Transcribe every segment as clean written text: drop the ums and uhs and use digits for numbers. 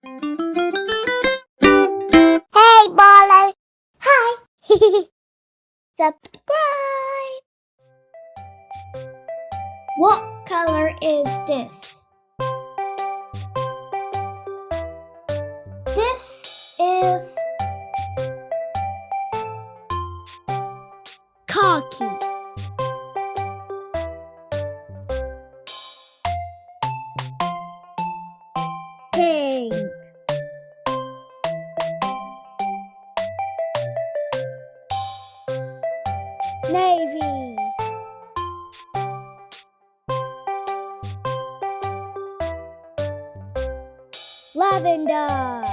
Hey, Malo. Hi. Subscribe. What color is this? This is khaki. Pink. Navy. Lavender.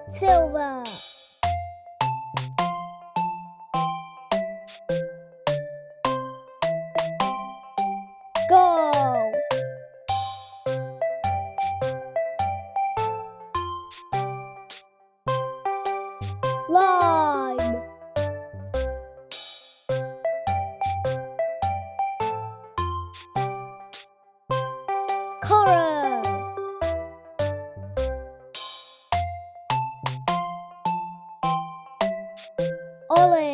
Silver. Gold. Lime. Coral. Olive.